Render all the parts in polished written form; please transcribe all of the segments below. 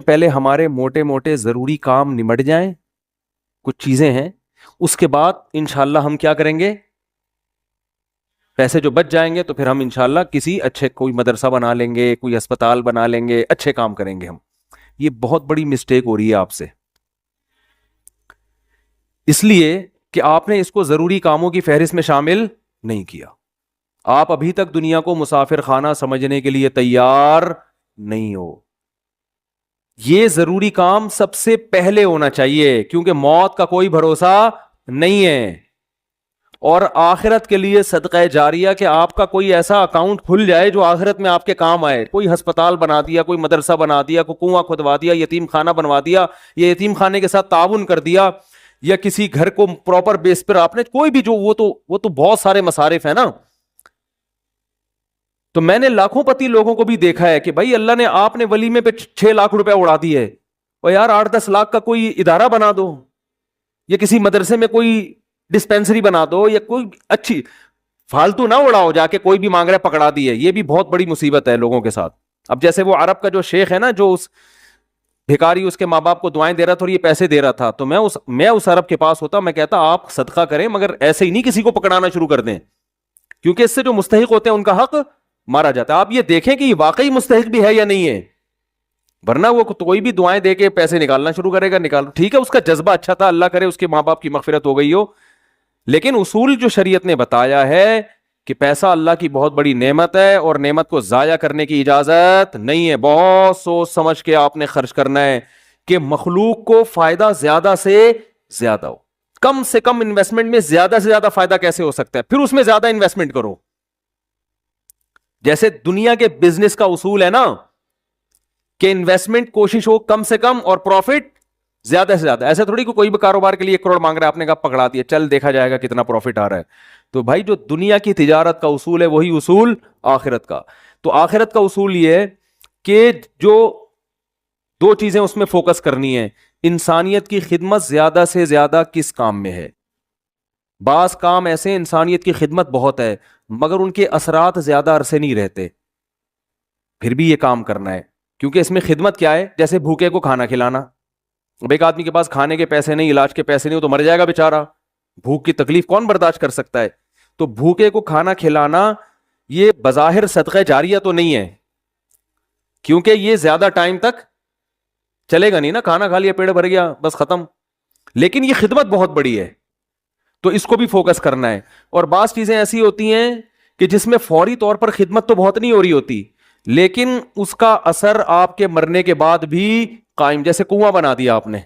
پہلے ہمارے موٹے موٹے ضروری کام نمٹ جائیں، کچھ چیزیں ہیں، اس کے بعد انشاءاللہ ہم کیا کریں گے، پیسے جو بچ جائیں گے تو پھر ہم انشاءاللہ کسی اچھے کوئی مدرسہ بنا لیں گے، کوئی اسپتال بنا لیں گے، اچھے کام کریں گے ہم. یہ بہت بڑی مسٹیک ہو رہی ہے آپ سے، اس لیے کہ آپ نے اس کو ضروری کاموں کی فہرست میں شامل نہیں کیا. آپ ابھی تک دنیا کو مسافر خانہ سمجھنے کے لیے تیار نہیں ہو. یہ ضروری کام سب سے پہلے ہونا چاہیے، کیونکہ موت کا کوئی بھروسہ نہیں ہے. اور آخرت کے لیے صدقہ جاریہ کہ آپ کا کوئی ایسا اکاؤنٹ کھل جائے جو آخرت میں آپ کے کام آئے. کوئی ہسپتال بنا دیا، کوئی مدرسہ بنا دیا، کوئی کنواں کھدوا دیا، یتیم خانہ بنوا دیا، یا یتیم خانے کے ساتھ تعاون کر دیا، یا کسی گھر کو پراپر بیس پر آپ نے کوئی بھی جو وہ تو بہت سارے مصارف ہیں نا. تو میں نے لاکھوں پتی لوگوں کو بھی دیکھا ہے کہ بھائی اللہ نے آپ نے ولیمے پہ 6 لاکھ روپے اڑا دیے، اور یار 8-10 لاکھ کا کوئی ادارہ بنا دو، یا کسی مدرسے میں کوئی ڈسپینسری بنا دو، یا کوئی اچھی فالتو نہ اڑاؤ جا کے کوئی بھی مانگ رہا ہے پکڑا دیے. یہ بھی بہت بڑی مصیبت ہے لوگوں کے ساتھ. اب جیسے وہ عرب کا جو شیخ ہے نا، جو اس بھکاری اس کے ماں باپ کو دعائیں دے رہا تھا اور یہ پیسے دے رہا تھا، تو میں اس عرب کے پاس ہوتا، میں کہتا آپ صدقہ کریں مگر ایسے ہی نہیں کسی کو پکڑانا شروع کر دیں، کیونکہ اس سے جو مستحق ہوتے ہیں ان کا حق مارا جاتا ہے. آپ یہ دیکھیں کہ یہ واقعی مستحق بھی ہے یا نہیں ہے، ورنہ وہ کوئی بھی دعائیں دے کے پیسے نکالنا شروع کرے گا. نکال ٹھیک ہے، اس کا جذبہ اچھا تھا، اللہ کرے اس کے ماں باپ کی مغفرت ہو گئی ہو، لیکن اصول جو شریعت نے بتایا ہے کہ پیسہ اللہ کی بہت بڑی نعمت ہے اور نعمت کو ضائع کرنے کی اجازت نہیں ہے. بہت سوچ سمجھ کے آپ نے خرچ کرنا ہے کہ مخلوق کو فائدہ زیادہ سے زیادہ ہو. کم سے کم انویسٹمنٹ میں زیادہ سے زیادہ فائدہ کیسے ہو سکتا ہے، پھر اس میں زیادہ انویسٹمنٹ کرو. جیسے دنیا کے بزنس کا اصول ہے نا کہ انویسٹمنٹ کوشش ہو کم سے کم اور پروفٹ زیادہ سے زیادہ. ایسے تھوڑی کوئی بھی کاروبار کے لیے 1 کروڑ مانگ رہا ہے، آپ نے کہا پکڑا دیا، چل دیکھا جائے گا کتنا پروفٹ آ رہا ہے. تو بھائی جو دنیا کی تجارت کا اصول ہے وہی اصول آخرت کا. تو آخرت کا اصول یہ ہے کہ جو 2 چیزیں اس میں فوکس کرنی ہے. انسانیت کی خدمت زیادہ سے زیادہ کس کام میں ہے. بعض کام ایسے انسانیت کی خدمت بہت ہے مگر ان کے اثرات زیادہ عرصے نہیں رہتے، پھر بھی یہ کام کرنا ہے، کیونکہ اس میں خدمت کیا ہے، جیسے بھوکے کو کھانا کھلانا. اب ایک آدمی کے پاس کھانے کے پیسے نہیں، علاج کے پیسے نہیں، وہ تو مر جائے گا بیچارہ. بھوک کی تکلیف کون برداشت کر سکتا ہے. تو بھوکے کو کھانا کھلانا یہ بظاہر صدقہ جاریہ تو نہیں ہے، کیونکہ یہ زیادہ ٹائم تک چلے گا نہیں نا، کھانا کھا لیا پیڑ بھر گیا بس ختم. لیکن یہ خدمت بہت بڑی ہے تو اس کو بھی فوکس کرنا ہے. اور بعض چیزیں ایسی ہوتی ہیں کہ جس میں فوری طور پر خدمت تو بہت نہیں ہو رہی ہوتی لیکن اس کا اثر آپ کے مرنے کے بعد بھی قائم. جیسے کنواں بنا دیا آپ نے،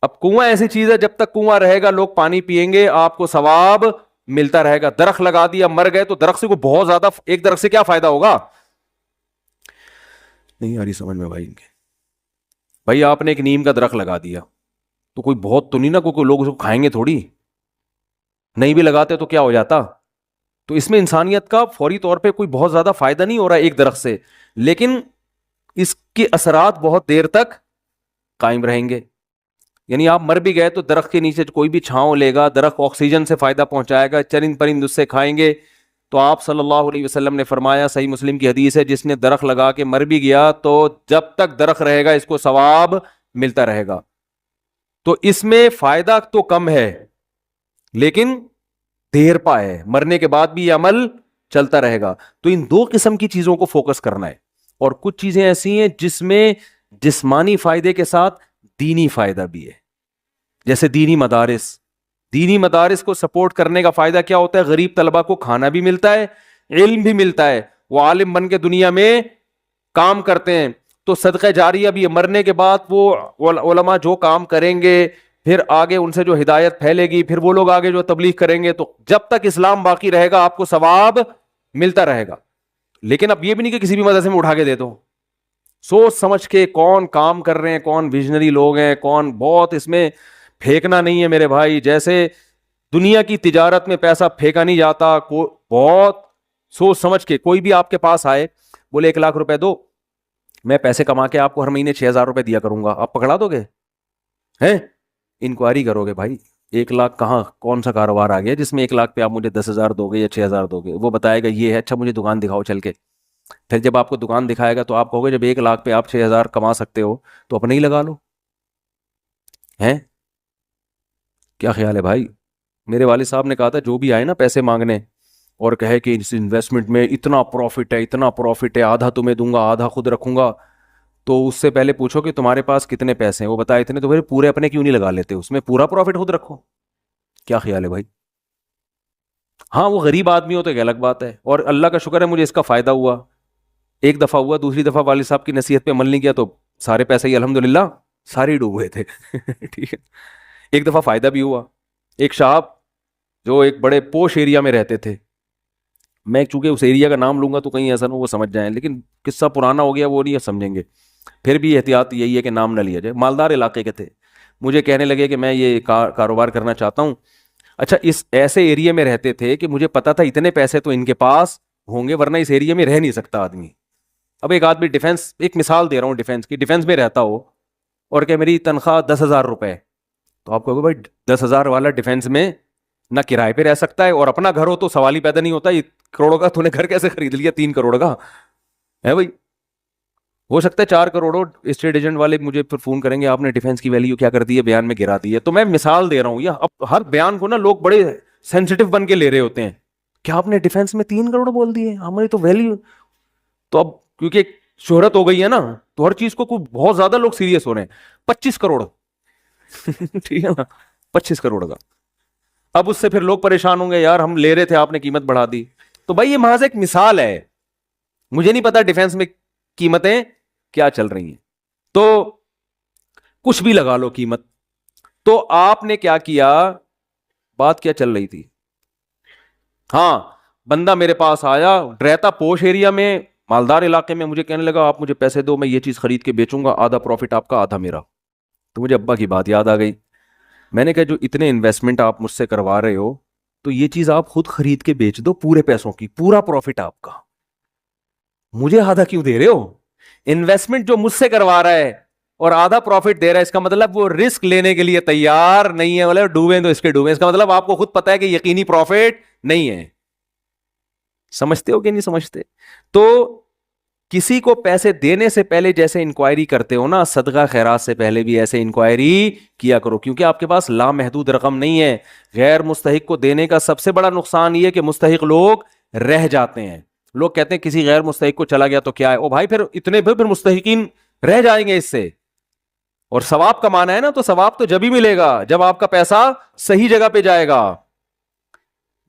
اب کنواں ایسی چیز ہے جب تک کنواں رہے گا لوگ پانی پیئیں گے، آپ کو ثواب ملتا رہے گا. درخت لگا دیا، مر گئے تو درخت سے کو بہت زیادہ، ایک درخت سے کیا فائدہ ہوگا. نہیں آ رہی سمجھ میں بھائی ان کے. بھائی آپ نے ایک نیم کا درخت لگا دیا تو کوئی بہت تو نہیں نا، کوئی لوگ اس کو کھائیں گے تھوڑی، نہیں بھی لگاتے تو کیا ہو جاتا. تو اس میں انسانیت کا فوری طور پہ کوئی بہت زیادہ فائدہ نہیں ہو رہا ہے ایک درخت سے، لیکن اس کے اثرات بہت دیر تک قائم رہیں گے. یعنی آپ مر بھی گئے تو درخت کے نیچے کوئی بھی چھاؤں لے گا، درخت آکسیجن سے فائدہ پہنچائے گا، چرند پرند اس سے کھائیں گے. تو آپ صلی اللہ علیہ وسلم نے فرمایا، صحیح مسلم کی حدیث ہے، جس نے درخت لگا کے مر بھی گیا تو جب تک درخت رہے گا اس کو ثواب ملتا رہے گا. تو اس میں فائدہ تو کم ہے لیکن دیر پا ہے، مرنے کے بعد بھی یہ عمل چلتا رہے گا. تو ان 2 قسم کی چیزوں کو فوکس کرنا ہے. اور کچھ چیزیں ایسی ہیں جس میں جسمانی فائدے کے ساتھ دینی فائدہ بھی ہے، جیسے دینی مدارس کو سپورٹ کرنے کا فائدہ کیا ہوتا ہے، غریب طلبہ کو کھانا بھی ملتا ہے، علم بھی ملتا ہے، وہ عالم بن کے دنیا میں کام کرتے ہیں. تو صدقہ جاریہ بھی ہے، مرنے کے بعد وہ علماء جو کام کریں گے پھر آگے ان سے جو ہدایت پھیلے گی، پھر وہ لوگ آگے جو تبلیغ کریں گے، تو جب تک اسلام باقی رہے گا آپ کو ثواب ملتا رہے گا. لیکن اب یہ بھی نہیں کہ کسی بھی مدرسے میں اٹھا کے دے دو. سوچ سمجھ کے کون کام کر رہے ہیں، کون ویژنری لوگ ہیں، کون، بہت اس میں پھینکنا نہیں ہے میرے بھائی. جیسے دنیا کی تجارت میں پیسہ پھینکا نہیں جاتا، بہت سوچ سمجھ کے. کوئی بھی آپ کے پاس آئے بولے 1 لاکھ روپے دو، میں پیسے کما کے آپ کو ہر مہینے 6,000 روپے دیا کروں گا، آپ پکڑا دو گے؟ ہیں انکوائری کرو گے بھائی 1 لاکھ کہاں، کون سا کاروبار آ گیا جس میں 1 لاکھ پہ آپ مجھے 10,000 دو گے یا 6,000 دو گے. وہ بتائے گا یہ ہے، اچھا مجھے دکان دکھاؤ چل کے. پھر جب آپ کو دکان دکھائے گا تو آپ کہو گے جب 1 لاکھ پہ آپ 6,000 کما سکتے ہو تو اپنے ہی لگا لو. ہیں کیا خیال ہے بھائی؟ میرے والد صاحب نے کہا تھا جو بھی آئے نا پیسے مانگنے اور کہے کہ اس انویسٹمنٹ میں اتنا پروفٹ ہے اتنا پروفٹ ہے، آدھا تمہیں دوں گا آدھا خود رکھوں گا، تو اس سے پہلے پوچھو کہ تمہارے پاس کتنے پیسے ہیں. وہ بتائے اتنے، تو پھر پورے اپنے کیوں نہیں لگا لیتے، اس میں پورا پروفٹ خود رکھو. کیا خیال ہے بھائی؟ ہاں وہ غریب آدمی ہو تو ایک الگ بات ہے، اور اللہ کا شکر ہے مجھے اس کا فائدہ ہوا. ایک دفعہ ہوا، دوسری دفعہ والد صاحب کی نصیحت پہ عمل نہیں کیا تو سارے پیسے ہی الحمدللہ سارے ہی ڈوب ہوئے تھے. ٹھیک ہے. ایک دفعہ فائدہ بھی ہوا. ایک صاحب جو ایک بڑے پوش ایریا میں رہتے تھے، میں چونکہ اس ایریا کا نام لوں گا تو کہیں ایسا نہ وہ سمجھ جائیں، لیکن قصہ پرانا ہو گیا وہ نہیں سمجھیں گے، پھر بھی احتیاط یہی ہے کہ نام نہ لیا جائے. مالدار علاقے کے تھے، مجھے کہنے لگے کہ میں یہ کاروبار کرنا چاہتا ہوں. اچھا اس ایسے ایریا میں رہتے تھے کہ مجھے پتا تھا اتنے پیسے تو ان کے پاس ہوں گے ورنہ اس ایریا میں رہ نہیں سکتا آدمی. اب ایک آدمی ڈیفینس، ایک مثال دے رہا ہوں ڈیفینس کی، ڈیفینس میں رہتا ہو اور کہ میری تنخواہ 10,000 روپے، تو آپ کہو گے بھائی 10,000 والا ڈیفینس میں نہ کرائے پہ رہ سکتا ہے اور اپنا گھر ہو تو سوال ہی پیدا نہیں ہوتا، یہ کروڑوں کا تو نے گھر کیسے خرید لیا 3 کروڑ کا ہے بھائی. ہو سکتا ہے 4 کروڑ ہو. اسٹیٹ ایجنٹ والے مجھے پھر فون کریں گے آپ نے ڈیفینس کی ویلیو کیا کر دی ہے، بیان میں گرا دی ہے. تو میں مثال دے رہا ہوں، یا اب ہر بیان کو نا لوگ بڑے سینسٹیو بن کے لے رہے ہوتے ہیں، کیا آپ نے ڈیفینس میں 3 کروڑ بول دیے، ہماری تو ویلیو. تو اب کیونکہ شہرت ہو گئی ہے نا تو ہر چیز کو بہت زیادہ لوگ سیریس ہو رہے ہیں. 25 کروڑ ٹھیک ہے نا، 25 کروڑ کا. اب اس سے پھر لوگ پریشان ہوں گے، یار ہم لے رہے تھے آپ نے قیمت بڑھا دی. تو بھائی یہ محض ایک مثال ہے، مجھے نہیں پتا ڈیفینس میں قیمتیں کیا چل رہی ہیں، تو کچھ بھی لگا لو قیمت. تو آپ نے کیا کیا، بات کیا چل رہی تھی؟ ہاں بندہ میرے پاس آیا، رہتا پوش ایریا میں مالدار علاقے میں، مجھے کہنے لگا آپ مجھے پیسے دو میں یہ چیز خرید کے بیچوں گا، آدھا پروفٹ آپ کا آدھا میرا. تو مجھے ابا کی بات یاد آ گئی. میں نے کہا جو اتنے انویسٹمنٹ آپ مجھ سے کروا رہے ہو تو یہ چیز آپ خود خرید کے بیچ دو پورے پیسوں کی، پورا پروفٹ آپ کا، مجھے آدھا کیوں دے رہے ہو؟ انویسٹمنٹ جو مجھ سے کروا رہا ہے اور آدھا پروفٹ دے رہا ہے، اس کا مطلب وہ رسک لینے کے لیے تیار نہیں ہے، مطلب ڈوبیں تو اس کے ڈوبیں، اس کا مطلب آپ کو خود پتا ہے کہ یقینی پروفٹ نہیں ہے. سمجھتے ہو کہ نہیں سمجھتے؟ تو کسی کو پیسے دینے سے پہلے جیسے انکوائری کرتے ہو نا، صدقہ خیرات سے پہلے بھی ایسے انکوائری کیا کرو، کیونکہ آپ کے پاس لامحدود رقم نہیں ہے. غیر مستحق کو دینے کا سب سے بڑا نقصان یہ کہ مستحق لوگ رہ جاتے ہیں. لوگ کہتے ہیں کسی غیر مستحق کو چلا گیا تو کیا ہے، او بھائی پھر اتنے پھر مستحقین رہ جائیں گے اس سے. اور ثواب کمانا ہے نا تو ثواب تو جب ہی ملے گا جب آپ کا پیسہ صحیح جگہ پہ جائے گا.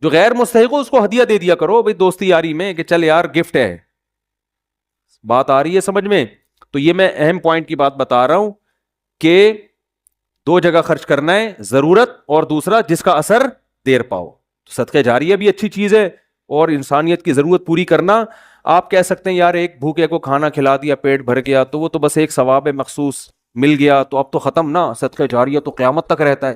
جو غیر مستحق ہو اس کو ہدیہ دے دیا کرو بھائی دوستی یاری میں کہ چل یار گفٹ ہے. بات آ رہی ہے سمجھ میں؟ تو یہ میں اہم پوائنٹ کی بات بتا رہا ہوں کہ 2 جگہ خرچ کرنا ہے، ضرورت اور دوسرا جس کا اثر دیر پاؤ. صدقہ جاریہ بھی اچھی چیز ہے اور انسانیت کی ضرورت پوری کرنا. آپ کہہ سکتے ہیں یار ایک بھوکے کو کھانا کھلا دیا پیٹ بھر گیا تو وہ تو بس ایک ثواب ہے مخصوص مل گیا تو اب تو ختم نا، صدقہ جاریہ تو قیامت تک رہتا ہے.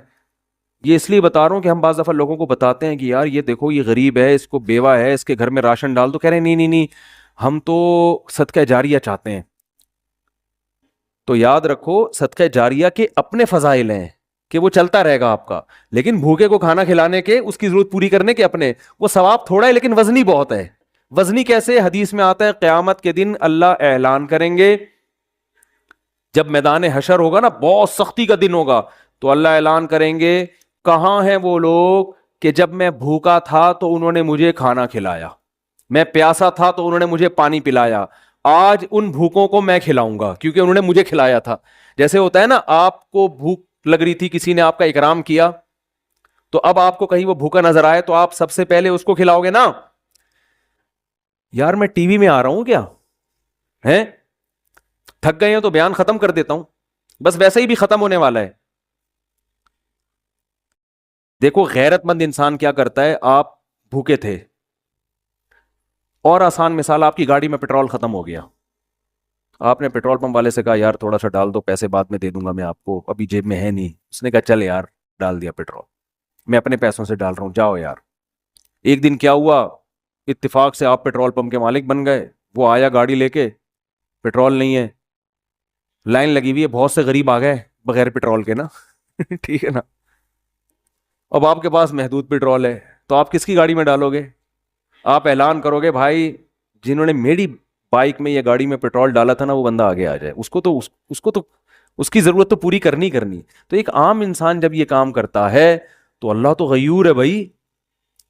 یہ اس لیے بتا رہا ہوں کہ ہم بعض دفعہ لوگوں کو بتاتے ہیں کہ یار یہ دیکھو یہ غریب ہے، اس کو بیوہ ہے، اس کے گھر میں راشن ڈال دو، کہہ رہے ہیں نہیں نہیں نہیں ہم تو صدقہ جاریہ چاہتے ہیں. تو یاد رکھو صدقہ جاریہ کے اپنے فضائل ہیں کہ وہ چلتا رہے گا آپ کا، لیکن بھوکے کو کھانا کھلانے کے، اس کی ضرورت پوری کرنے کے اپنے، وہ ثواب تھوڑا ہے لیکن وزنی بہت ہے. وزنی کیسے؟ حدیث میں آتا ہے قیامت کے دن اللہ اعلان کریں گے، جب میدان حشر ہوگا نا بہت سختی کا دن ہوگا تو اللہ اعلان کریں گے کہاں ہیں وہ لوگ کہ جب میں بھوکا تھا تو انہوں نے مجھے کھانا کھلایا، میں پیاسا تھا تو انہوں نے مجھے پانی پلایا، آج ان بھوکوں کو میں کھلاؤں گا کیونکہ انہوں نے مجھے کھلایا تھا. جیسے ہوتا ہے نا آپ کو بھوک لگ رہی تھی، کسی نے آپ کا اکرام کیا تو اب آپ کو کہیں وہ بھوکا نظر آئے تو آپ سب سے پہلے اس کو کھلاؤ گے نا. یار میں ٹی وی میں آ رہا ہوں کیا ہے، تھک گئے ہیں تو بیان ختم کر دیتا ہوں، بس ویسے ہی بھی ختم ہونے والا ہے. دیکھو غیرت مند انسان کیا کرتا ہے، آپ بھوکے تھے اور آسان مثال آپ کی گاڑی میں پیٹرول ختم ہو گیا، آپ نے پیٹرول پمپ والے سے کہا یار تھوڑا سا ڈال دو، پیسے بعد میں دے دوں گا میں آپ کو، ابھی جیب میں ہے نہیں. اس نے کہا چل یار ڈال دیا پیٹرول، میں اپنے پیسوں سے ڈال رہا ہوں جاؤ یار. ایک دن کیا ہوا، اتفاق سے آپ پیٹرول پمپ کے مالک بن گئے، وہ آیا گاڑی لے کے، پیٹرول نہیں ہے، لائن لگی ہوئی ہے، بہت سے غریب آ گئے بغیر پیٹرول کے نا ٹھیک ہے نا. اب آپ کے پاس محدود پیٹرول ہے تو آپ کس کی گاڑی میں ڈالو گے؟ آپ اعلان کرو گے بھائی جنہوں نے میری بائک میں یا گاڑی میں پیٹرول ڈالا تھا نا وہ بندہ آگے آ جائے, اس کو تو اس کی ضرورت تو پوری کرنی تو ایک عام انسان جب یہ کام کرتا ہے تو اللہ تو غیور ہے بھائی.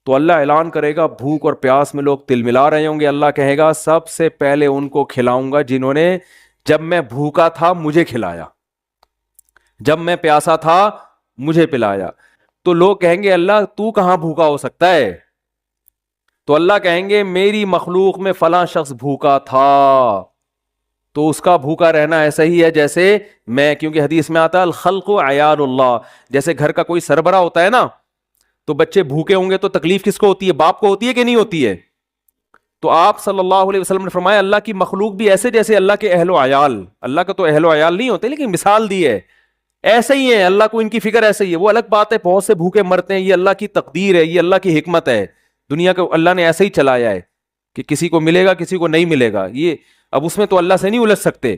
تو اللہ اعلان کرے گا, بھوک اور پیاس میں لوگ تل ملا رہے ہوں گے, اللہ کہے گا سب سے پہلے ان کو کھلاؤں گا جنہوں نے جب میں بھوکا تھا مجھے کھلایا, جب میں پیاسا تھا مجھے پلایا. تو لوگ کہیں گے اللہ تو کہاں بھوکا ہو سکتا ہے؟ تو اللہ کہیں گے میری مخلوق میں فلاں شخص بھوکا تھا, تو اس کا بھوکا رہنا ایسا ہی ہے جیسے میں, کیونکہ حدیث میں آتا ہے الخلق عیال اللہ, جیسے گھر کا کوئی سربراہ ہوتا ہے نا, تو بچے بھوکے ہوں گے تو تکلیف کس کو ہوتی ہے؟ باپ کو ہوتی ہے کہ نہیں ہوتی ہے؟ تو آپ صلی اللہ علیہ وسلم نے فرمایا اللہ کی مخلوق بھی ایسے جیسے اللہ کے اہل و عیال, اللہ کا تو اہل و عیال نہیں ہوتے لیکن مثال دی ہے, ایسے ہی ہے, اللہ کو ان کی فکر ایسے ہی ہے. وہ الگ بات ہے بہت سے بھوکے مرتے ہیں, یہ اللہ کی تقدیر ہے, یہ اللہ کی حکمت ہے, دنیا کو اللہ نے ایسے ہی چلایا ہے کہ کسی کو ملے گا کسی کو نہیں ملے گا, یہ اب اس میں تو اللہ سے نہیں الجھ سکتے.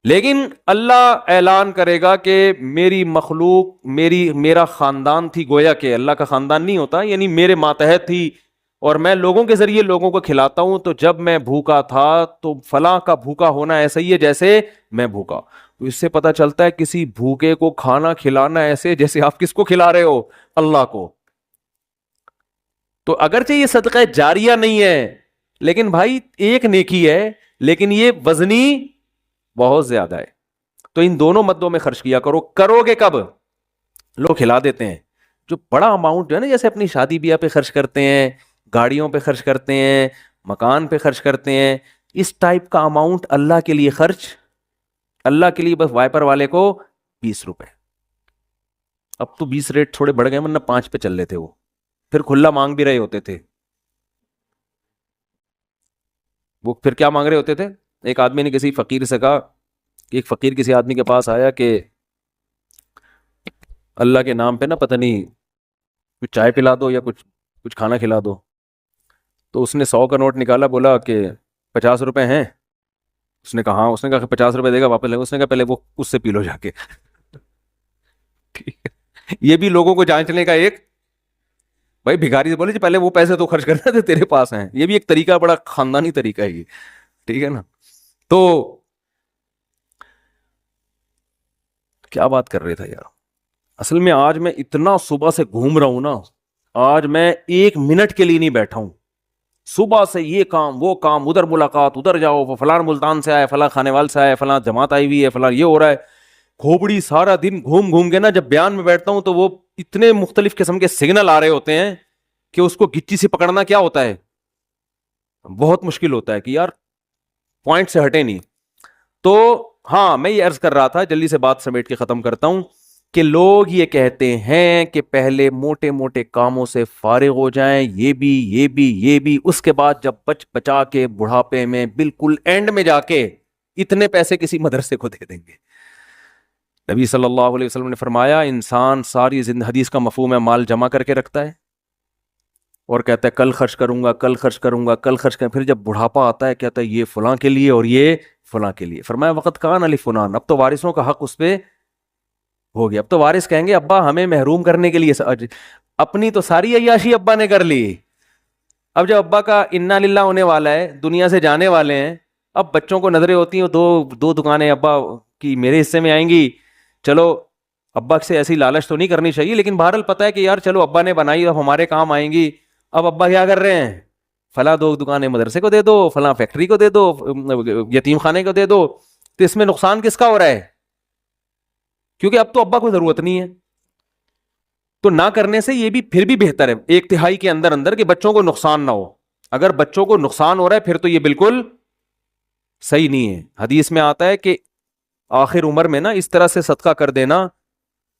لیکن اللہ اعلان کرے گا کہ میری مخلوق میرا خاندان تھی, گویا کہ اللہ کا خاندان نہیں ہوتا, یعنی میرے ماتحت تھی اور میں لوگوں کے ذریعے لوگوں کو کھلاتا ہوں, تو جب میں بھوکا تھا تو فلاں کا بھوکا ہونا ایسا ہی ہے جیسے میں بھوکا. تو اس سے پتہ چلتا ہے کسی بھوکے کو کھانا کھلانا ایسے جیسے آپ کس کو کھلا رہے ہو؟ اللہ کو. تو اگرچہ یہ صدقہ جاریہ نہیں ہے لیکن بھائی ایک نیکی ہے, لیکن یہ وزنی بہت زیادہ ہے. تو ان دونوں مدوں میں خرچ کیا کرو. کرو گے کب؟ لوگ کھلا دیتے ہیں, جو بڑا اماؤنٹ جو ہے نا, جیسے اپنی شادی بیاہ پہ خرچ کرتے ہیں, گاڑیوں پہ خرچ کرتے ہیں, مکان پہ خرچ کرتے ہیں, اس ٹائپ کا اماؤنٹ اللہ کے لیے خرچ, اللہ کے لیے بس وائپر والے کو 20 روپے. اب تو 20 ریٹ تھوڑے بڑھ گئے, ورنہ 5 پہ چل رہے تھے, وہ پھر کھلا مانگ بھی رہے ہوتے تھے. وہ پھر کیا مانگ رہے ہوتے تھے؟ ایک آدمی نے کسی فقیر سے کہا, ایک فقیر کسی آدمی کے پاس آیا کہ اللہ کے نام پہ نا پتہ نہیں کچھ چائے پلا دو یا کچھ کھانا کھلا دو. تو اس نے 100 کا نوٹ نکالا, بولا کہ 50 روپے ہیں. اس نے کہا ہاں. اس نے کہا 50 روپے دے گا واپس لے گا. اس نے کہا پہلے وہ اس سے پی لو جا کے. یہ بھی لوگوں کو جانچنے کا ایک, بھائی بھکاری سے بولے جی پہلے وہ پیسے تو خرچ کرنا تھے تیرے پاس ہیں, یہ بھی ایک طریقہ, بڑا خاندانی طریقہ ہے یہ, ٹھیک ہے نا. تو کیا بات کر رہے تھا یار, اصل میں آج میں اتنا صبح سے گھوم رہا ہوں نا, آج میں 1 منٹ کے لیے نہیں بیٹھا ہوں. صبح سے یہ کام وہ کام, ادھر ملاقات, ادھر جاؤ, فلاں ملتان سے آئے, فلاں خانے وال سے آئے, فلاں جماعت آئی ہوئی ہے, فلاں یہ ہو رہا ہے. کھوپڑی سارا دن گھوم کے نا جب بیان میں بیٹھتا ہوں تو وہ اتنے مختلف قسم کے سگنل آ رہے ہوتے ہیں کہ اس کو گچی سے پکڑنا کیا ہوتا ہے, بہت مشکل ہوتا ہے کہ یار پوائنٹ سے ہٹے نہیں. تو ہاں میں یہ عرض کر رہا تھا, جلدی سے بات سمیٹ کے ختم کرتا ہوں, کہ لوگ یہ کہتے ہیں کہ پہلے موٹے موٹے کاموں سے فارغ ہو جائیں, یہ بھی, اس کے بعد جب بچا کے بڑھاپے میں بالکل اینڈ میں جا کے اتنے پیسے کسی مدرسے کو دے دیں گے. نبی صلی اللہ علیہ وسلم نے فرمایا انسان ساری زندگی, حدیث کا مفہوم ہے, مال جمع کر کے رکھتا ہے اور کہتا ہے کل خرچ کروں گا, کل خرچ کروں گا, کل خرچ کریں, پھر جب بڑھاپا آتا ہے کہتا ہے یہ فلاں کے لیے اور یہ فلاں کے لیے. فرمایا وقت کان علی فلان, اب تو وارثوں کا حق اس پہ ہو گیا. اب تو وارث کہیں گے ابا ہمیں محروم کرنے کے لیے, اپنی تو ساری عیاشی ابا نے کر لی, اب جب ابا کا انا للہ ہونے والا ہے, دنیا سے جانے والے ہیں, اب بچوں کو نظریں ہوتی ہیں دو دکانیں ابا کی میرے حصے میں آئیں گی. چلو ابا سے ایسی لالچ تو نہیں کرنی چاہیے, لیکن بہرحال پتہ ہے کہ یار چلو ابا نے بنائی, اب ہمارے کام آئیں گی. اب ابا کیا کر رہے ہیں, فلاں 2 دکانیں مدرسے کو دے دو, فلاں فیکٹری کو دے دو, یتیم خانے کو دے دو. تو اس میں نقصان کس کا ہو رہا ہے؟ کیونکہ اب تو ابا کو ضرورت نہیں ہے. تو نہ کرنے سے یہ بھی پھر بھی بہتر ہے 1/3 کے اندر کہ بچوں کو نقصان نہ ہو. اگر بچوں کو نقصان ہو رہا ہے پھر تو یہ بالکل صحیح نہیں ہے. حدیث میں آتا ہے کہ آخر عمر میں نا اس طرح سے صدقہ کر دینا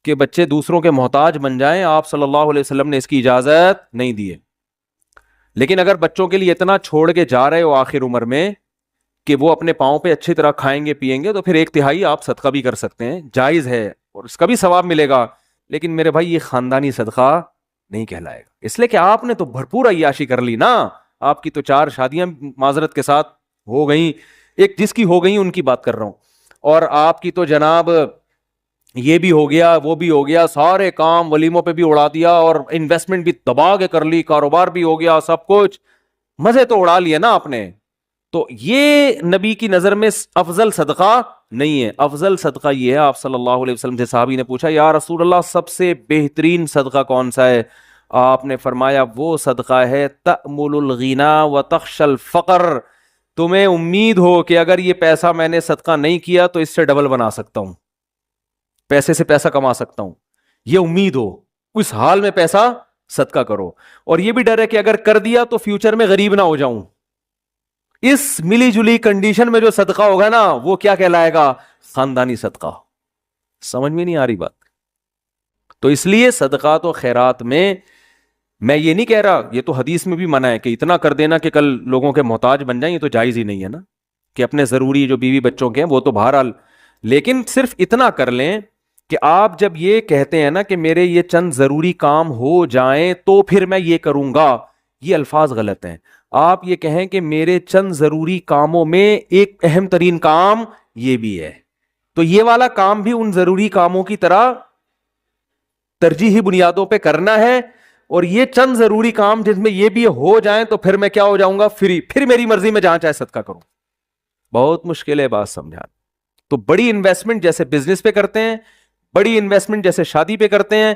کہ بچے دوسروں کے محتاج بن جائیں. آپ صلی اللہ علیہ وسلم نے اس کی اجازت نہیں دی ہے. لیکن اگر بچوں کے لیے اتنا چھوڑ کے جا رہے ہو آخر عمر میں کہ وہ اپنے پاؤں پہ اچھی طرح کھائیں گے پیئیں گے, تو پھر 1/3 آپ صدقہ بھی کر سکتے ہیں, جائز ہے اور اس کا بھی ثواب ملے گا. لیکن میرے بھائی یہ خاندانی صدقہ نہیں کہلائے گا, اس لیے کہ آپ نے تو بھرپور عیاشی کر لی نا. آپ کی تو 4 شادیاں معذرت کے ساتھ ہو گئیں, ایک جس کی ہو گئی ان کی بات کر رہا ہوں, اور آپ کی تو جناب یہ بھی ہو گیا وہ بھی ہو گیا, سارے کام ولیموں پہ بھی اڑا دیا اور انویسٹمنٹ بھی دبا کے کر لی, کاروبار بھی ہو گیا, سب کچھ مزے تو اڑا لیے نا آپ نے. تو یہ نبی کی نظر میں افضل صدقہ نہیں ہے. افضل صدقہ یہ ہے, آپ صلی اللہ علیہ وسلم سے صحابی نے پوچھا یا رسول اللہ سب سے بہترین صدقہ کون سا ہے؟ آپ نے فرمایا وہ صدقہ ہے تأمل الغنا وتخشى الفقر, تمہیں امید ہو کہ اگر یہ پیسہ میں نے صدقہ نہیں کیا تو اس سے ڈبل بنا سکتا ہوں, پیسے سے پیسہ کما سکتا ہوں, یہ امید ہو, اس حال میں پیسہ صدقہ کرو. اور یہ بھی ڈر ہے کہ اگر کر دیا تو فیوچر میں غریب نہ ہو جاؤں. اس ملی جلی کنڈیشن میں جو صدقہ ہوگا نا وہ کیا کہلائے گا؟ خاندانی صدقہ. سمجھ میں نہیں آ رہی بات؟ تو اس لیے صدقات و خیرات میں یہ نہیں کہہ رہا, یہ تو حدیث میں بھی منع ہے کہ اتنا کر دینا کہ کل لوگوں کے محتاج بن جائیں, یہ تو جائز ہی نہیں ہے نا, کہ اپنے ضروری جو بیوی بچوں کے ہیں وہ تو بہرحال, لیکن صرف اتنا کر لیں کہ آپ جب یہ کہتے ہیں نا کہ میرے یہ چند ضروری کام ہو جائیں تو پھر میں یہ کروں گا, یہ الفاظ غلط ہیں. آپ یہ کہیں کہ میرے چند ضروری کاموں میں ایک اہم ترین کام یہ بھی ہے, تو یہ والا کام بھی ان ضروری کاموں کی طرح ترجیحی بنیادوں پہ کرنا ہے, اور یہ چند ضروری کام جس میں یہ بھی ہو جائیں تو پھر میں کیا ہو جاؤں گا؟ فری, پھر میری مرضی میں جہاں چاہے صدقہ کروں. بہت مشکل ہے بات سمجھانا. تو بڑی انویسٹمنٹ جیسے بزنس پہ کرتے ہیں, بڑی انویسٹمنٹ جیسے شادی پہ کرتے ہیں,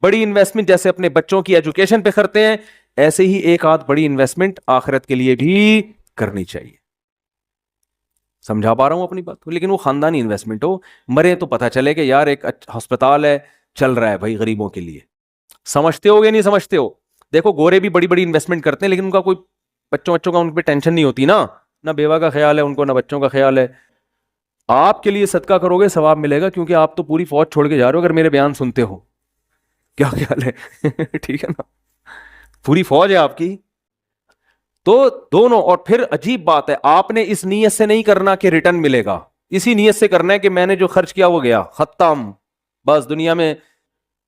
بڑی انویسٹمنٹ جیسے اپنے بچوں کی ایجوکیشن پہ کرتے ہیں, ایسے ہی ایک آدھ بڑی انویسٹمنٹ آخرت کے لیے بھی کرنی چاہیے. سمجھا پا رہا ہوں اپنی بات کو؟ لیکن وہ خاندانی انویسٹمنٹ ہو, مرے تو پتہ چلے کہ یار ایک ہسپتال ہے چل رہا ہے بھائی غریبوں کے لیے. سمجھتے ہو یا نہیں سمجھتے ہو؟ دیکھو گورے بھی بڑی بڑی انویسٹمنٹ کرتے ہیں لیکن ان کا کوئی بچوں کا ان پہ ٹینشن نہیں ہوتی نا, نہ بیوہ کا خیال ہے ان کو, نہ بچوں کا خیال ہے. آپ کے لیے صدقہ کرو گے ثواب ملے گا, کیونکہ آپ تو پوری فوج چھوڑ کے جا رہے ہو اگر میرے بیان سنتے ہو. کیا خیال ہے؟ ٹھیک ہے نا, پوری فوج ہے آپ کی. تو دونوں. اور پھر عجیب بات ہے, آپ نے اس نیت سے نہیں کرنا کہ ریٹرن ملے گا, اسی نیت سے کرنا ہے کہ میں نے جو خرچ کیا وہ گیا, ختم, بس دنیا میں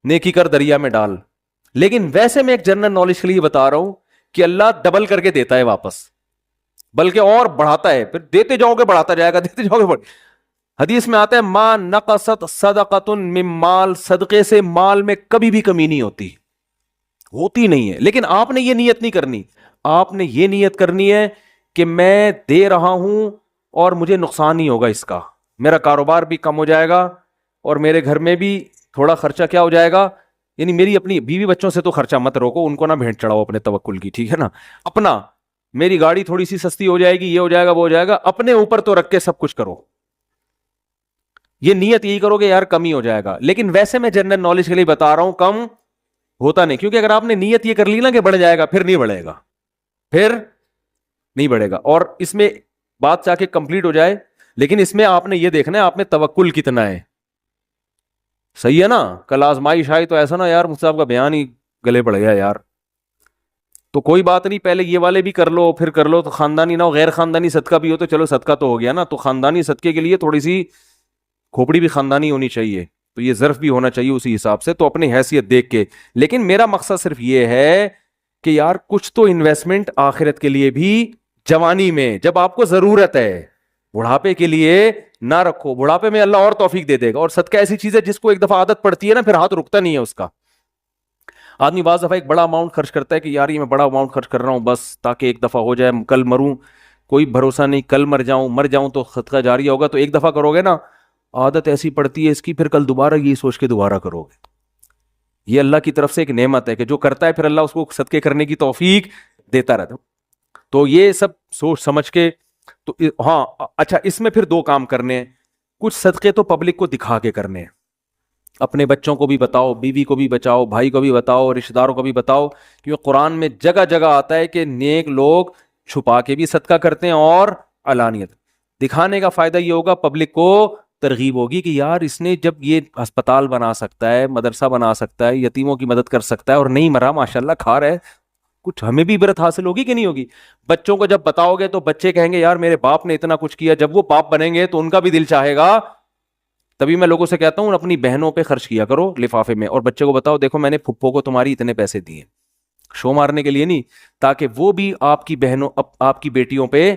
نیکی کر دریا میں ڈال. لیکن ویسے میں ایک جنرل نالج کے لیے بتا رہا ہوں کہ اللہ ڈبل کر کے دیتا ہے واپس, بلکہ اور بڑھاتا ہے, پھر دیتے جاؤ گے بڑھاتا جائے گا, دیتے جاؤ گے حدیث میں آتا ہے ما نقصت صدقۃ من مال, صدقے سے مال میں کبھی بھی کمی نہیں ہوتی نہیں ہے. لیکن آپ نے یہ نیت نہیں کرنی, آپ نے یہ نیت کرنی ہے کہ میں دے رہا ہوں اور مجھے نقصان نہیں ہوگا اس کا, میرا کاروبار بھی کم ہو جائے گا اور میرے گھر میں بھی تھوڑا خرچہ کیا ہو جائے گا. یعنی میری اپنی بیوی بچوں سے تو خرچہ مت روکو, ان کو نہ بھیٹ چڑھاؤ اپنے توکل کی, ٹھیک ہے نا. اپنا, میری گاڑی تھوڑی سی سستی ہو جائے گی, یہ ہو جائے گا وہ ہو جائے گا, اپنے اوپر تو رکھ کے سب کچھ کرو. یہ نیت یہی کرو کہ یار کم ہی ہو جائے گا. لیکن ویسے میں جنرل نالج کے لیے بتا رہا ہوں کم ہوتا نہیں, کیونکہ اگر آپ نے نیت یہ کر لی نا کہ بڑھ جائے گا, پھر نہیں بڑھے گا, پھر نہیں بڑھے گا. اور اس میں بات چاہ کے کمپلیٹ ہو جائے, لیکن اس میں آپ نے یہ دیکھنا ہے آپ میں توکل کتنا ہے. صحیح ہے نا. کل آزمائش آئی تو ایسا نا یار مجھ سے آپ کا بیان ہی گلے پڑ گیا یار, تو کوئی بات نہیں, پہلے یہ والے بھی کر لو پھر کر لو, تو خاندانی نہ ہو, غیر خاندانی صدقہ بھی ہو تو چلو صدقہ تو ہو گیا نا. تو خاندانی صدقے کے لیے تھوڑی سی کھوپڑی بھی خاندانی ہونی چاہیے, تو یہ ظرف بھی ہونا چاہیے اسی حساب سے, تو اپنی حیثیت دیکھ کے. لیکن میرا مقصد صرف یہ ہے کہ یار کچھ تو انویسٹمنٹ آخرت کے لیے بھی جوانی میں جب آپ کو ضرورت ہے, بڑھاپے کے لیے نہ رکھو. بڑھاپے میں اللہ اور توفیق دے دے گا. اور صدقہ ایسی چیز ہے جس کو ایک دفعہ عادت پڑتی ہے نا پھر ہاتھ رکتا نہیں ہے اس کا. آدمی بعض دفعہ ایک بڑا اماؤنٹ خرچ کرتا ہے کہ یار یہ میں بڑا اماؤنٹ خرچ کر رہا ہوں بس تاکہ ایک دفعہ ہو جائے, کل مروں کوئی بھروسہ نہیں, کل مر جاؤں تو صدقہ جاری ہوگا. تو ایک دفعہ کرو گے نا, عادت ایسی پڑتی ہے اس کی, پھر کل دوبارہ یہی سوچ کے دوبارہ کرو گے. یہ اللہ کی طرف سے ایک نعمت ہے کہ جو کرتا ہے پھر اللہ اس کو صدقے کرنے کی توفیق دیتا رہتا. تو یہ سب سوچ سمجھ کے. تو ہاں اچھا, اس میں پھر دو کام کرنے ہیں. کچھ صدقے تو پبلک کو دکھا کے کرنے ہیں, اپنے بچوں کو بھی بتاؤ, بیوی کو بھی بچاؤ, بھائی کو بھی بتاؤ, رشتہ داروں کو بھی بتاؤ, کیونکہ قرآن میں جگہ جگہ آتا ہے کہ نیک لوگ چھپا کے بھی صدقہ کرتے ہیں اور علانیت. دکھانے کا فائدہ یہ ہوگا پبلک کو ترغیب ہوگی کہ یار اس نے جب یہ ہسپتال بنا سکتا ہے, مدرسہ بنا سکتا ہے, یتیموں کی مدد کر سکتا ہے اور نہیں مرا ماشاءاللہ کھا رہا ہے, کچھ ہمیں بھی عبرت حاصل ہوگی کہ نہیں ہوگی. بچوں کو جب بتاؤ گے تو بچے کہیں گے یار میرے باپ نے اتنا کچھ کیا, جب وہ باپ بنیں گے تو ان کا بھی دل چاہے گا. تبھی میں لوگوں سے کہتا ہوں اپنی بہنوں پہ خرچ کیا کرو لفافے میں, اور بچے کو بتاؤ دیکھو میں نے پھپھو کو تمہاری اتنے پیسے دیے, شو مارنے کے لیے نہیں, تاکہ وہ بھی آپ کی بہنوں آپ کی بیٹیوں پہ,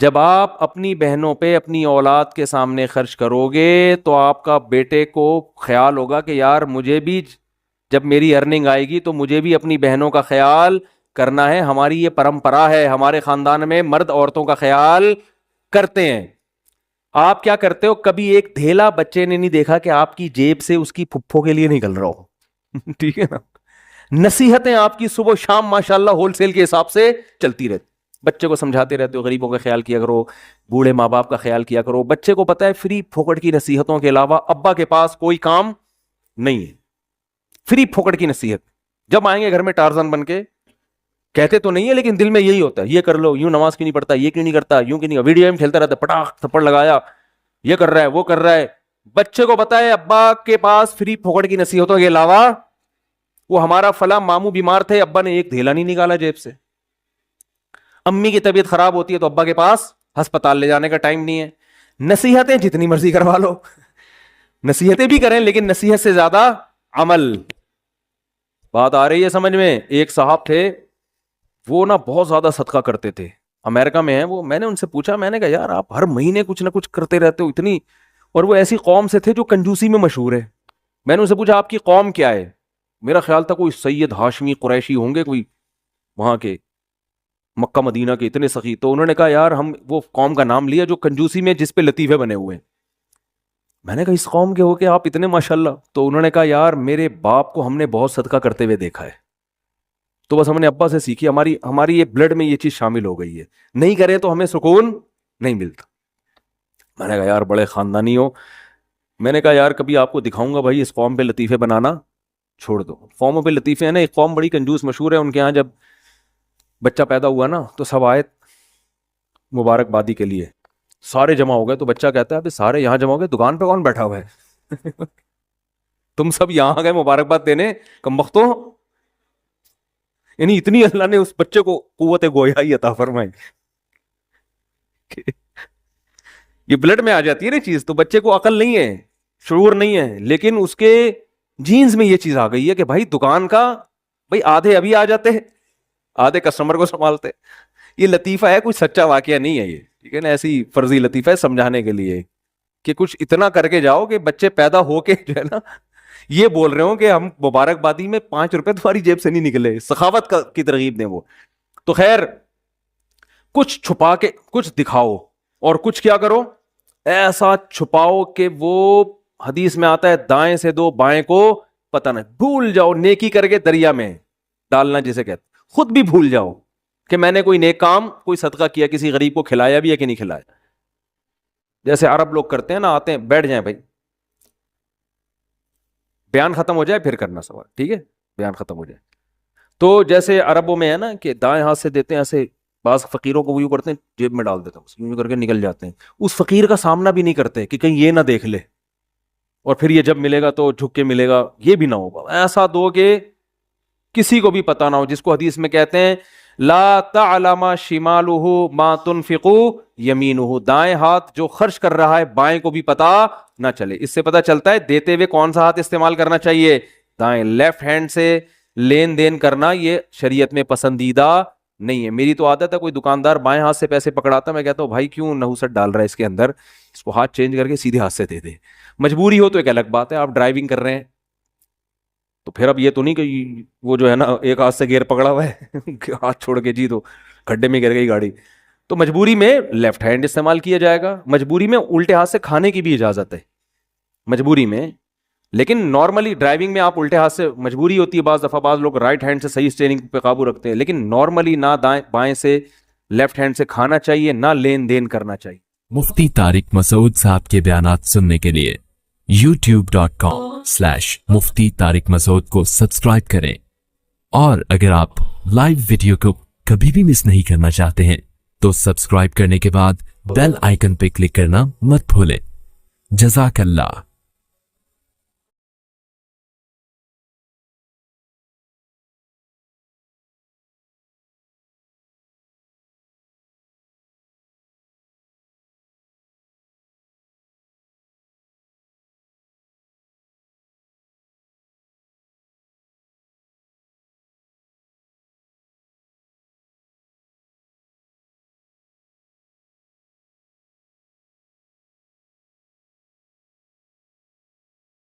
جب آپ اپنی بہنوں پہ اپنی اولاد کے سامنے خرچ کرو گے تو آپ کا بیٹے کو خیال ہوگا کہ یار مجھے بھی جب میری ارننگ آئے گی تو مجھے بھی اپنی بہنوں کا خیال کرنا ہے, ہماری یہ پرمپرا ہے, ہمارے خاندان میں مرد عورتوں کا خیال کرتے ہیں. آپ کیا کرتے ہو, کبھی ایک دھیلا بچے نے نہیں دیکھا کہ آپ کی جیب سے اس کی پھپھو کے لیے نکل رہا ہو. ٹھیک ہے نا, نصیحتیں آپ کی صبح شام ماشاءاللہ ہول سیل کے حساب سے چلتی رہتی. بچے کو سمجھاتے رہتے ہو غریبوں کا خیال کیا کرو, بوڑھے ماں باپ کا خیال کیا کرو. بچے کو پتا ہے فری پھوکٹ کی نصیحتوں کے علاوہ ابا کے پاس کوئی کام نہیں ہے. فری پھوکٹ کی نصیحت, جب آئیں گے گھر میں ٹارزن بن کے, کہتے تو نہیں ہے لیکن دل میں یہی ہوتا ہے, یہ کر لو, یوں نماز کیوں نہیں پڑھتا, یہ کیوں نہیں کرتا, یوں کیوں نہیں, ویڈیو گیم کھیلتا رہتا, پٹاخ تھپڑ لگایا, یہ کر رہا ہے وہ کر رہا ہے. بچے کو پتا ہے ابا کے پاس فری پھوکٹ کی نصیحتوں کے علاوہ, وہ ہمارا فلاں ماموں بیمار تھے, ابا نے ایک دھیلا نہیں نکالا جیب سے. امی کی طبیعت خراب ہوتی ہے تو ابا کے پاس ہسپتال لے جانے کا ٹائم نہیں ہے. نصیحتیں جتنی مرضی کروا لو, نصیحتیں بھی کریں لیکن نصیحت سے زیادہ عمل. بات آ رہی ہے سمجھ میں؟ ایک صاحب تھے, وہ نا بہت زیادہ صدقہ کرتے تھے, امریکہ میں ہیں وہ. میں نے ان سے پوچھا, میں نے کہا یار آپ ہر مہینے کچھ نہ کچھ کرتے رہتے ہو اتنی, اور وہ ایسی قوم سے تھے جو کنجوسی میں مشہور ہے. میں نے ان سے پوچھا آپ کی قوم کیا ہے؟ میرا خیال تھا کوئی سید ہاشمی قریشی ہوں گے, کوئی وہاں کے مکہ مدینہ کے اتنے سخی. تو انہوں نے کہا یار ہم وہ قوم کا نام لیا جو کنجوسی میں جس پہ لطیفے بنے ہوئے ہیں. میں نے کہا اس قوم کے ہو کے آپ اتنے ماشاءاللہ؟ تو انہوں نے کہا یار میرے باپ کو ہم نے بہت صدقہ کرتے ہوئے دیکھا ہے, تو بس ہم نے ابا سے سیکھی, ہماری یہ بلڈ میں یہ چیز شامل ہو گئی ہے, نہیں کرے تو ہمیں سکون نہیں ملتا. میں نے کہا یار بڑے خاندانی ہو. میں نے کہا یار کبھی آپ کو دکھاؤں گا بھائی اس قوم پہ لطیفے بنانا چھوڑ دو. قوموں پہ لطیفے ہیں نا, ایک قوم بڑی کنجوس مشہور ہے, ان کے ہاں جب بچہ پیدا ہوا نا تو سب آئے مبارکبادی کے لیے, سارے جمع ہو گئے. تو بچہ کہتا ہے ابھی سارے یہاں جمع ہو گئے, دکان پہ کون بیٹھا ہوا ہے؟ تم سب یہاں گئے مبارکباد دینے کمبختوں. یعنی اتنی اللہ نے اس بچے کو قوت گویائی عطا فرمائی, یہ بلڈ میں آ جاتی ہے نا چیز. تو بچے کو عقل نہیں ہے, شعور نہیں ہے, لیکن اس کے جینز میں یہ چیز آ گئی ہے کہ بھائی دکان کا بھائی آدھے ابھی آ جاتے ہیں, آدھے کسٹمر کو سنبھالتے. یہ لطیفہ ہے, کوئی سچا واقعہ نہیں ہے یہ, ٹھیک ہے نا, ایسی فرضی لطیفہ ہے سمجھانے کے لیے کہ کچھ اتنا کر کے جاؤ کہ بچے پیدا ہو کے جو ہے نا یہ بول رہے ہوں کہ ہم مبارکبادی میں 5 روپے تمہاری جیب سے نہیں نکلے. سخاوت کی ترغیب دیں وہ. تو خیر کچھ چھپا کے کچھ دکھاؤ, اور کچھ کیا کرو ایسا چھپاؤ کہ وہ حدیث میں آتا ہے دائیں سے دو بائیں کو پتہ نہیں, بھول جاؤ. نیکی کر کے دریا میں ڈالنا جسے کہتے, خود بھی بھول جاؤ کہ میں نے کوئی نیک کام کوئی صدقہ کیا, کسی غریب کو کھلایا بھی ہے کہ نہیں کھلایا. جیسے عرب لوگ کرتے ہیں نا, آتے ہیں بیٹھ جائیں بھائی, بیان ختم ہو جائے پھر کرنا سوال, ٹھیک ہے, بیان ختم ہو جائے. تو جیسے عربوں میں ہے نا کہ دائیں ہاتھ سے دیتے ہیں ایسے, بعض فقیروں کو وہ یوں کرتے ہیں جیب میں ڈال دیتے ہیں, یوں کر کے نکل جاتے ہیں. اس فقیر کا سامنا بھی نہیں کرتے کہ کہیں یہ نہ دیکھ لے, اور پھر یہ جب ملے گا تو جھک کے ملے گا, یہ بھی نہ ہوگا. ایسا دو کہ کسی کو بھی پتہ نہ ہو, جس کو حدیث میں کہتے ہیں لا تعلم شمالہ ما تنفق یمینہ, دائیں ہاتھ جو خرچ کر رہا ہے بائیں کو بھی پتہ نہ چلے. اس سے پتہ چلتا ہے دیتے ہوئے کون سا ہاتھ استعمال کرنا چاہیے, دائیں. لیفٹ ہینڈ سے لین دین کرنا یہ شریعت میں پسندیدہ نہیں ہے. میری تو عادت ہے, کوئی دکاندار بائیں ہاتھ سے پیسے پکڑاتا, میں کہتا ہوں بھائی کیوں نحوست ڈال رہا ہے اس کے اندر, اس کو ہاتھ چینج کر کے سیدھے ہاتھ سے دے دے. مجبوری ہو تو ایک الگ بات ہے, آپ ڈرائیونگ کر رہے ہیں تو پھر اب یہ تو نہیں کہ وہ جو ہے نا ایک ہاتھ سے گیئر پکڑا ہوا ہے ہاتھ چھوڑ کے جی تو کھڈے میں گر گئی گاڑی, تو مجبوری میں لیفٹ ہینڈ استعمال کیا جائے گا. مجبوری میں الٹے ہاتھ سے کھانے کی بھی اجازت ہے مجبوری میں, لیکن نارملی ڈرائیونگ میں آپ الٹے ہاتھ سے مجبوری ہوتی ہے بعض دفعہ, بعض لوگ رائٹ ہینڈ سے صحیح اسٹیئرنگ پہ قابو رکھتے ہیں, لیکن نارملی نہ دائیں بائیں سے لیفٹ ہینڈ سے کھانا چاہیے, نہ لین دین کرنا چاہیے. مفتی طارق مسعود صاحب کے بیانات سننے کے لیے youtube.com/مفتی طارق مسعود کو سبسکرائب کریں, اور اگر آپ لائیو ویڈیو کو کبھی بھی مس نہیں کرنا چاہتے ہیں تو سبسکرائب کرنے کے بعد بیل آئیکن پہ کلک کرنا مت بھولیں. جزاک اللہ.